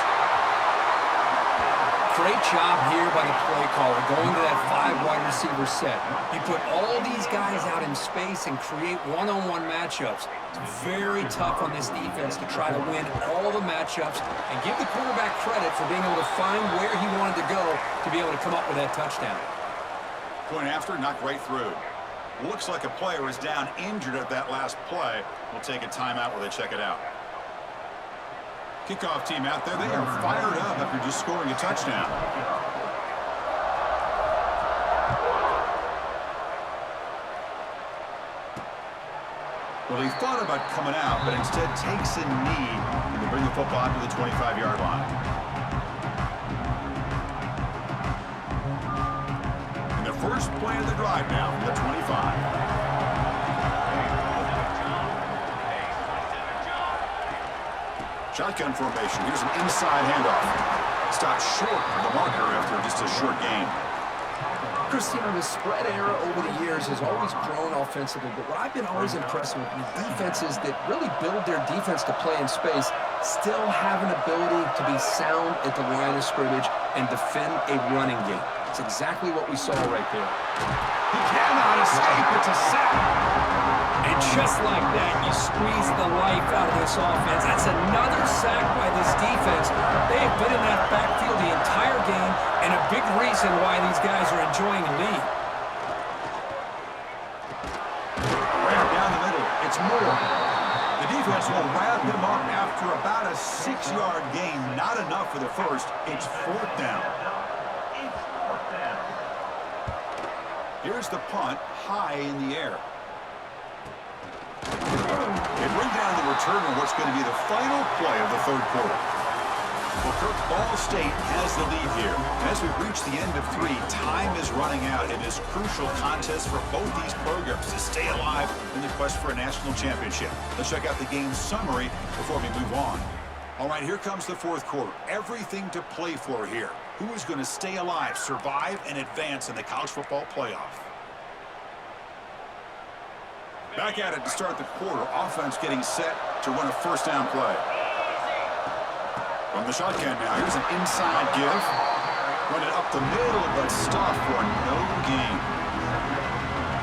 Great job here by the play caller, going to that 5 wide receiver set. You put all these guys out in space and create one-on-one matchups. It's very tough on this defense to try to win all the matchups and give the quarterback credit for being able to find where he wanted to go to be able to come up with that touchdown. Point after, knocked right through. Looks like a player is down injured at that last play. We'll take a timeout while they check it out. Kickoff team out there, they are fired up after just scoring a touchdown. Well, he thought about coming out, but instead takes a knee and they bring the football to the 25-yard line. And the first play of the drive now from the 25. Shotgun formation. Here's an inside handoff. Stopped short of the marker after just a short gain. Christine, the spread era over the years has always grown offensively, but what I've been always impressed with defenses that really build their defense to play in space still have an ability to be sound at the line of scrimmage and defend a running game. It's exactly what we saw right there. He cannot escape. It's a sack. And just like that, you squeeze the life out of this offense. That's another sack by this defense. They have been in that backfield the entire game, and a big reason why these guys are enjoying the lead. Right down the middle. It's Moore. The defense will wrap him up after about a 6-yard gain. Not enough for the first. It's 4th down. Here's the punt, high in the air. They bring down the return on what's going to be the final play of the 3rd quarter. Well, Kirk, Ball State has the lead here. And as we reach the end of 3, time is running out in this crucial contest for both these programs to stay alive in the quest for a national championship. Let's check out the game summary before we move on. All right, here comes the 4th quarter. Everything to play for here. Who is going to stay alive, survive, and advance in the college football playoff? Back at it to start the quarter. Offense getting set to run a first down play. From the shotgun now, here's an inside give. Run it up the middle, but stop for no gain.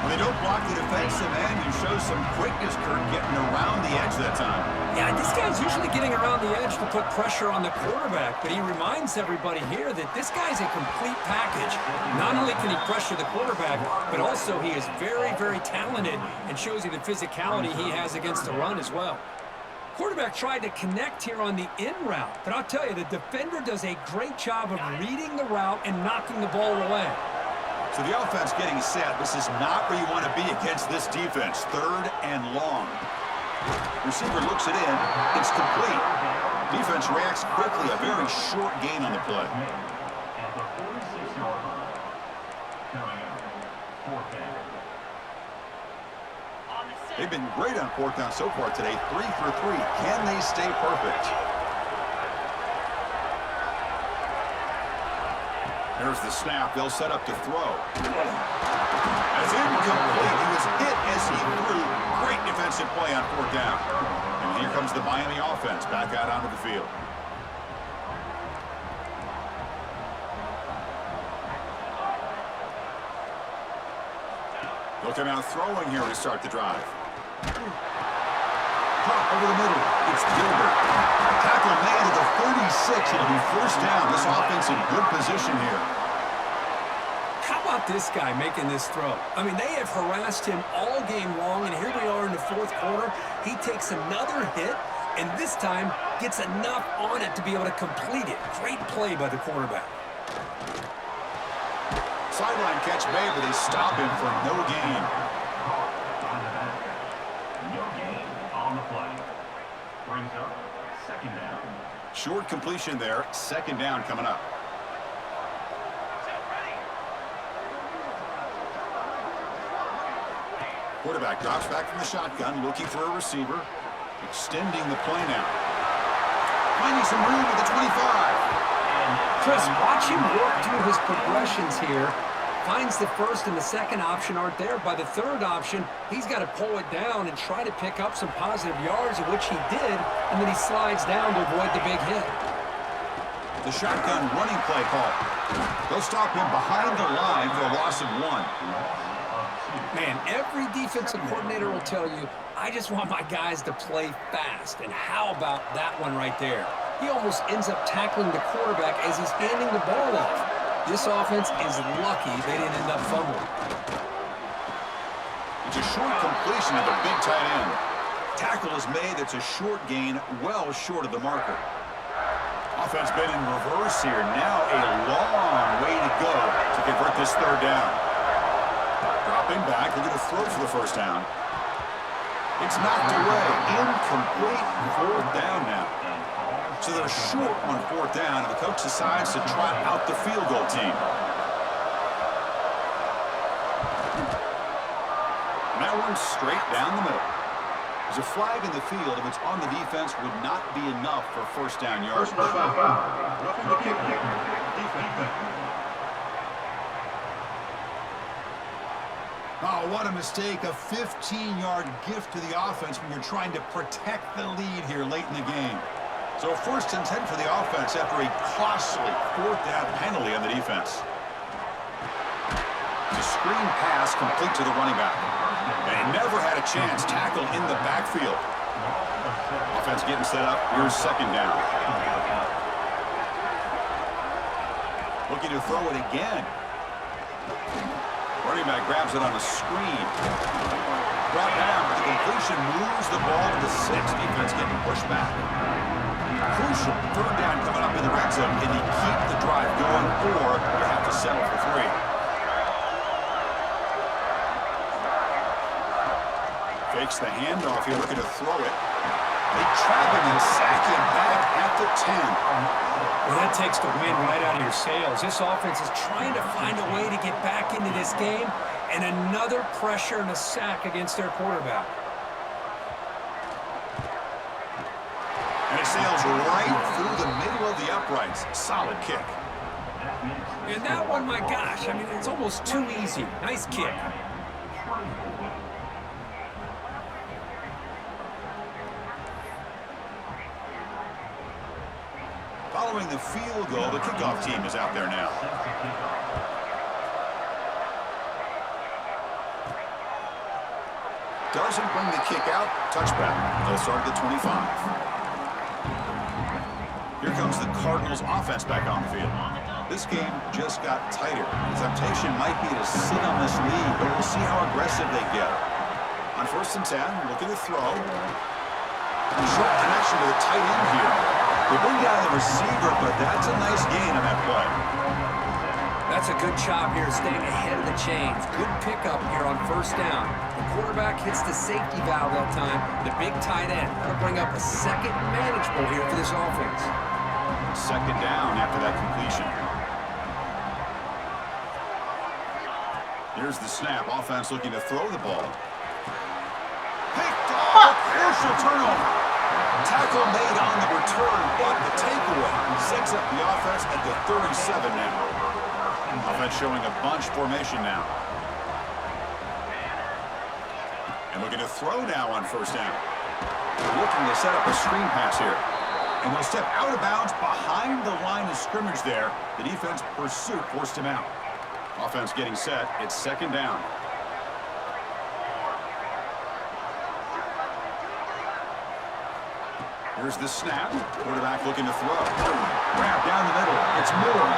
When they don't block the defensive end, you show some quickness, Kirk, getting around the edge that time. Yeah, this guy's usually getting around the edge to put pressure on the quarterback, but he reminds everybody here that this guy's a complete package. Not only can he pressure the quarterback, but also he is very, very talented and shows you the physicality he has against the run as well. Quarterback tried to connect here on the in route, but I'll tell you, the defender does a great job of reading the route and knocking the ball away. So the offense getting set. This is not where you want to be against this defense. 3rd and long. Receiver looks it in. It's complete. Defense reacts quickly. A very short gain on the play. They They've been great on fourth down so far today. 3 for 3. Can they stay perfect? There's the snap. They'll set up to throw. That's incomplete. He was hit as he threw. Great defensive play on fourth down. And here comes the Miami offense back out onto the field. They'll come out throwing here to start the drive. Drop over the middle. It's Gilbert. Tackle made at the 36. It'll be first down. This offense in good position here. How about this guy making this throw? I mean, they have harassed him all game long, and here we are in the fourth quarter. He takes another hit, and this time gets enough on it to be able to complete it. Great play by the quarterback. Sideline catch made, but they stop him for no gain. No gain on the play. Brings up second down. Short completion there. Second down coming up. Quarterback drops back from the shotgun, looking for a receiver. Extending the play now. Finding some room at the 25. Chris, watch him work through his progressions here. Finds the first and the second option aren't there. By the third option, he's got to pull it down and try to pick up some positive yards, of which he did, and then he slides down to avoid the big hit. The shotgun running play call. They'll stop him behind the line for a loss of 1. Man, every defensive coordinator will tell you, I just want my guys to play fast. And how about that one right there? He almost ends up tackling the quarterback as he's handing the ball off. This offense is lucky they didn't end up fumbling. It's a short completion of the big tight end. Tackle is made. That's a short gain, well short of the marker. Offense been in reverse here. Now a long way to go to convert this third down. Dropping back, looking to throw for the first down. It's knocked away. Incomplete. Fourth down now. So they're short on fourth down, and the coach decides to trot out the field goal team. And that one's straight down the middle. There's a flag in the field. If it's on the defense, would not be enough for first down yards. Oh, what a mistake. A 15-yard gift to the offense when you're trying to protect the lead here late in the game. So first and 10 for the offense after a costly fourth down penalty on the defense. The screen pass complete to the running back. And he never had a chance. Tackle in the backfield. Offense getting set up. Here's second down. Looking to throw it again. Running back grabs it on a screen. Brought down. The completion moves the ball to the 6. Defense getting pushed back. Crucial third down coming up in the red zone. Can he keep the drive going, or you have to settle for 3? Fakes the handoff here, looking to throw it. They trap him and sack him back at the 10. Well, that takes the wind right out of your sails. This offense is trying to find a way to get back into this game, and another pressure and a sack against their quarterback. And it sails right through the middle of the uprights. Solid kick. And that one, my gosh, I mean, it's almost too easy. Nice kick. Following the field goal, the kickoff team is out there now. Doesn't bring the kick out. Touchback. They'll start at the 25. Here comes the Cardinals offense back on the field. This game just got tighter. The temptation might be to sit on this lead, but we'll see how aggressive they get. On first and 10, looking to throw. Short connection to the tight end here. They bring down the receiver, but that's a nice gain on that play. That's a good job here, staying ahead of the chains. Good pickup here on first down. The quarterback hits the safety valve that time. The big tight end. That'll bring up a second manageable here for this offense. Second down after that completion. Here's the snap. Offense looking to throw the ball. Personal turnover. Tackle made on the return, but the takeaway sets up the offense at the 37 now. Offense showing a bunch formation now. And looking to throw now on first down. Looking to set up a screen pass here. And he'll step out of bounds behind the line of scrimmage there. The defense pursuit forced him out. Offense getting set. It's second down. Here's the snap. Quarterback looking to throw. Grab down the middle. It's Moore.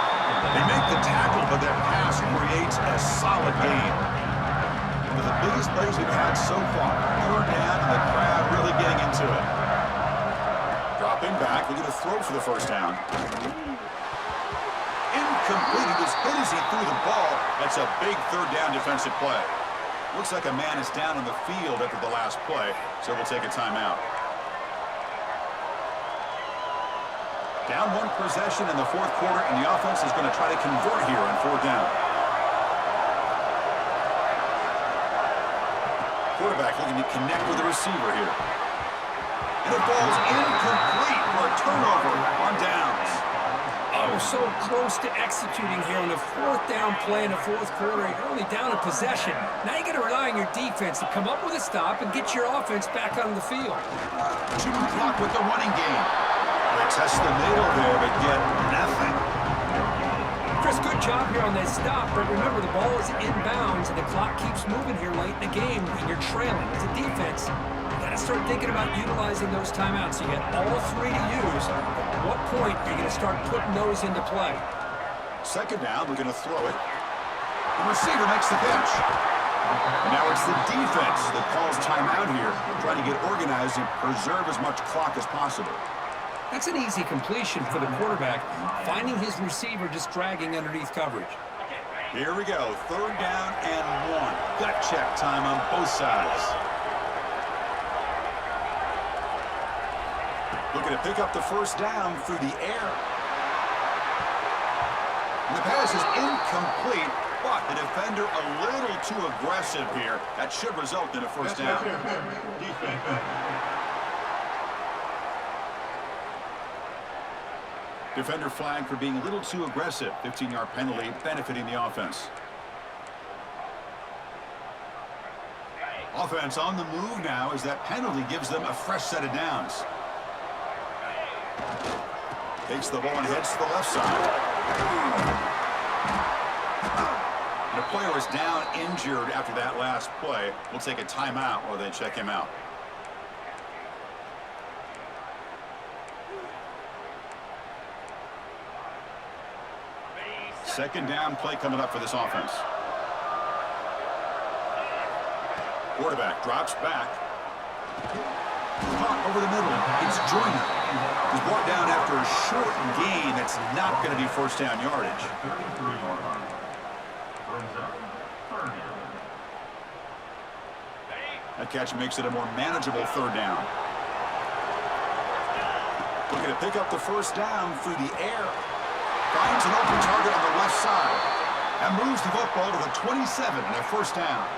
They make the tackle, but that pass creates a solid gain. One of the biggest plays we've had so far. Third down, and the crowd really getting into it. Dropping back, looking to throw for the first down. Incomplete. He was hit as he threw the ball. That's a big third down defensive play. Looks like a man is down on the field after the last play, so we'll take a timeout. Down one possession in the fourth quarter, and the offense is going to try to convert here on fourth down. Quarterback looking to connect with the receiver here. And the ball's incomplete for a turnover on downs. Oh, so close to executing here on the fourth down play in the fourth quarter. You're only down a possession. Now you got to rely on your defense to come up with a stop and get your offense back on the field. Shooting clock with the running game. They test the middle there, but get nothing. Chris, good job here on that stop, but remember the ball is inbounds and the clock keeps moving here late in the game and you're trailing. As a defense, you got to start thinking about utilizing those timeouts. You got all three to use. At what point are you going to start putting those into play? Second down, we're going to throw it. The receiver makes the catch. Now it's the defense that calls timeout here, trying to get organized and preserve as much clock as possible. That's an easy completion for the quarterback, finding his receiver just dragging underneath coverage. Here we go, third down and one. Gut check time on both sides. Looking to pick up the first down through the air. And the pass is incomplete, but the defender a little too aggressive here. That should result in a first down. Defender flagged for being a little too aggressive. 15-yard penalty benefiting the offense. Offense on the move now as that penalty gives them a fresh set of downs. Takes the ball and heads to the left side. The player is down injured after that last play. We'll take a timeout while they check him out. Second down play coming up for this offense. Quarterback drops back. Caught over the middle. It's Joyner. He's brought down after a short gain that's not going to be first down yardage. That catch makes it a more manageable third down. Looking to pick up the first down through the air. Finds an open target on the left side. And moves the football to the 27 and a first down.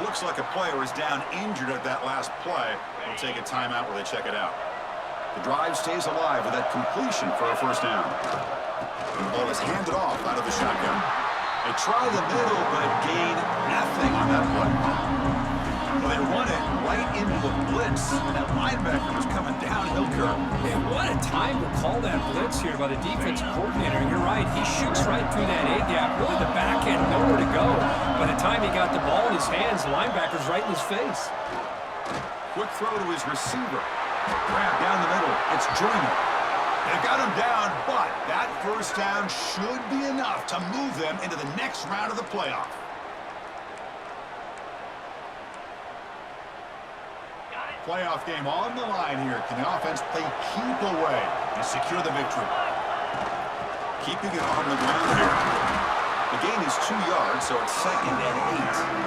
Looks like a player is down injured at that last play. We'll take a timeout while they check it out. The drive stays alive with that completion for a first down. The ball is handed off out of the shotgun. They try the middle, but gain nothing on that play. Well, they run it right into a blitz, and that linebacker was coming downhill curve. Hey, what a time to call that blitz here by the defensive coordinator. And you're right, he shoots right through that A-gap. Really the back end, nowhere to go. By the time he got the ball in his hands, the linebacker's right in his face. Quick throw to his receiver. Grab down the middle. It's Joyner. They got him down, but that first down should be enough to move them into the next round of the playoff. Playoff game on the line here. Can the offense play keep away and secure the victory? Keeping it on the ground here. The gain is 2 yards, so it's second and 8.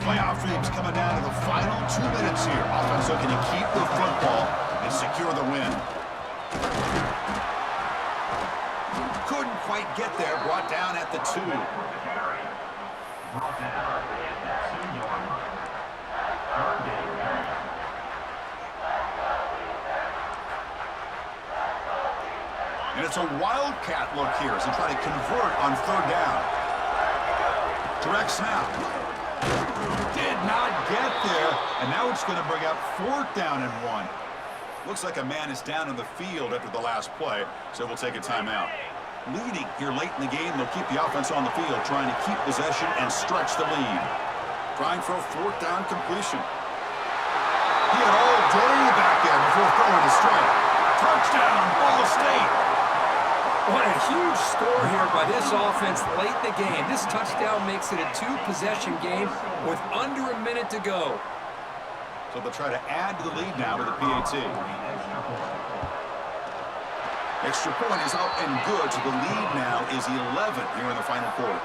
Playoff dreams coming down to the final 2 minutes here. Offense looking to keep the football and secure the win. quite get there. Brought down at the 2. Brought down at the 2-yard line. Third down. And it's a wildcat look here as they try to convert on 3rd down. Direct snap. Did not get there. And now it's going to bring up 4th down and 1. Looks like a man is down in the field after the last play, so we'll take a timeout. Leading here late in the game, they'll keep the offense on the field, trying to keep possession and stretch the lead. Trying for a 4th down completion. He had all day back there before throwing to strike. Touchdown, Ball State. What a huge score here by this offense late in the game. This touchdown makes it a 2-possession game with under a minute to go. So they'll try to add to the lead now with a PAT. Extra point is up and good, so the lead now is 11 here in the final quarter.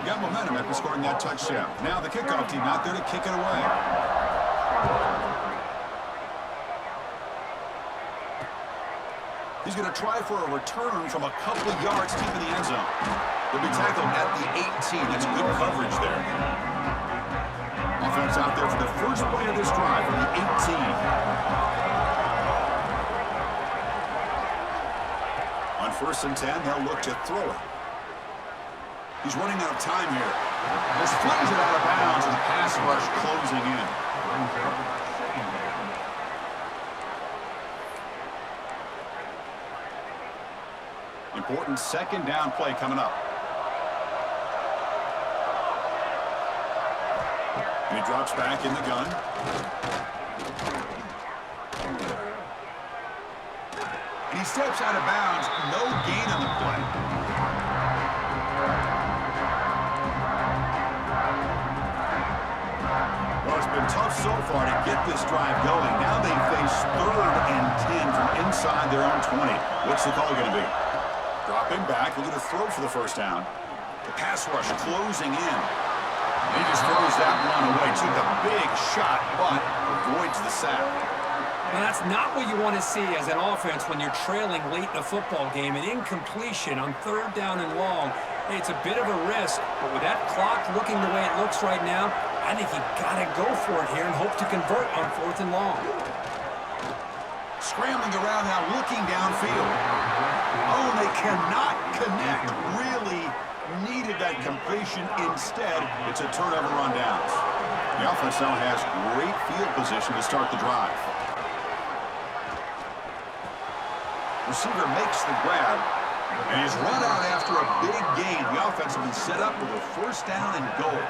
Got momentum after scoring that touchdown. Now the kickoff team out there to kick it away. He's going to try for a return from a couple of yards deep in the end zone. They'll be tackled at the 18. That's good coverage there. Offense out there for the first play of this drive from the 18. On 1st and 10, they'll look to throw it. He's running out of time here. This flings it out of bounds with the pass rush closing in. Important 2nd down play coming up. And he drops back in the gun. And he steps out of bounds. No gain on the play. Well, it's been tough so far to get this drive going. Now they face 3rd and 10 from inside their own 20. What's the call going to be? Dropping back, looking to throw for the 1st down. The pass rush closing in. He just throws that one away. Took a big shot, but avoids the sack. Well, that's not what you want to see as an offense when you're trailing late in a football game. An incompletion on 3rd down and long. Hey, it's a bit of a risk, but with that clock looking the way it looks right now, I think you've got to go for it here and hope to convert on 4th and long. Scrambling around now, looking downfield. Oh, they cannot connect. Really needed that completion. Instead, it's a turnover on downs. The offense now has great field position to start the drive. Receiver makes the grab, and he's run out after a big gain. The offense will be set up with a 1st down and goal.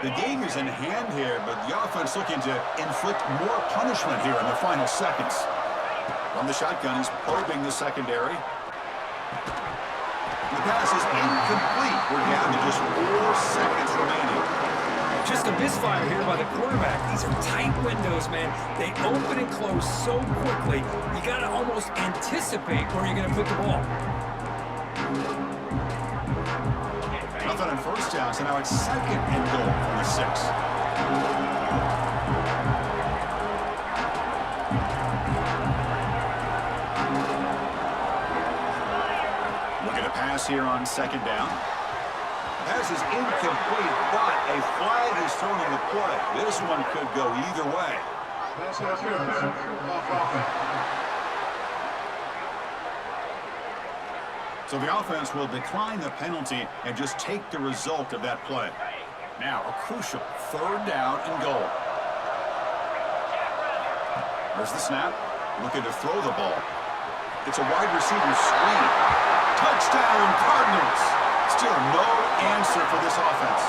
The game is in hand here, but the offense looking to inflict more punishment here in the final seconds. From the shotgun, he's probing the secondary. The pass is incomplete. We're down to just 4 seconds remaining. Just a misfire here by the quarterback. These are tight windows, man. They open and close so quickly. You got to almost anticipate where you're going to put the ball. Nothing on 1st down, so now it's 2nd and goal from the 6. Looking to pass here on 2nd down. Pass is incomplete, but a flag is thrown in the play. This one could go either way. So the offense will decline the penalty and just take the result of that play. Now a crucial 3rd down and goal. There's the snap. Looking to throw the ball. It's a wide receiver screen. Touchdown, Cardinals. Still no answer for this offense.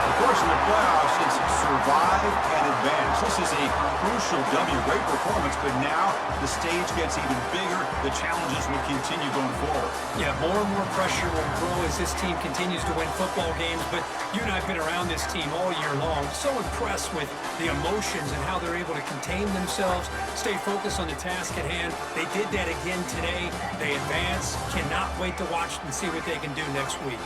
Of course, in the playoffs, it's survive and advance. This is a crucial W. Great performance, but now the stage gets even bigger. The challenges will continue going forward. Yeah, more and more pressure will grow as this team continues to win football games, but you and I have been around this team all year long. So impressed with the emotions and how they're able to contain themselves, stay focused on the task at hand. They did that again today. They advance. Cannot wait to watch and see what they can do next week.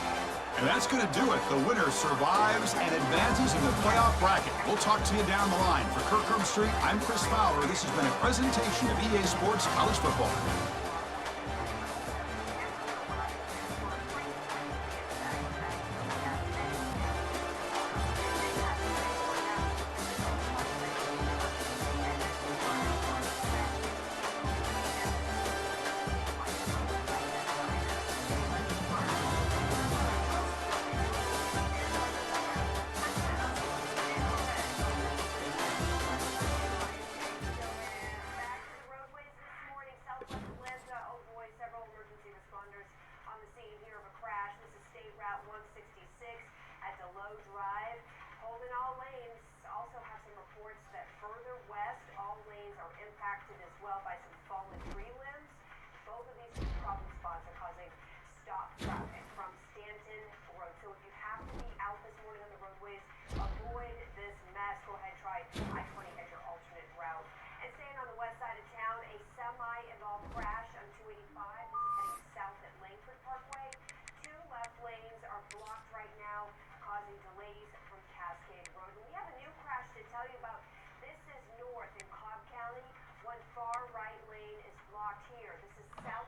And that's going to do it. The winner survives and advances in the playoff bracket. We'll talk to you down the line. For Kirkland Street, I'm Chris Fowler. This has been a presentation of EA Sports College Football. At Delow Drive, holding all lanes. Also have some reports that further west, all lanes are impacted as well by some fallen tree limbs. Both of these problem spots are causing stop traffic from Stanton Road. So if you have to be out this morning on the roadways, avoid this mess. Go ahead, try I-20 as your alternate route. And staying on the west side of town, a semi-involved crash on 285. This is heading south at Langford Parkway. Two left lanes are blocked right now, causing delays from Cascade Road. And we have a new crash to tell you about. This is north in Cobb County. One far right lane is blocked here. This is South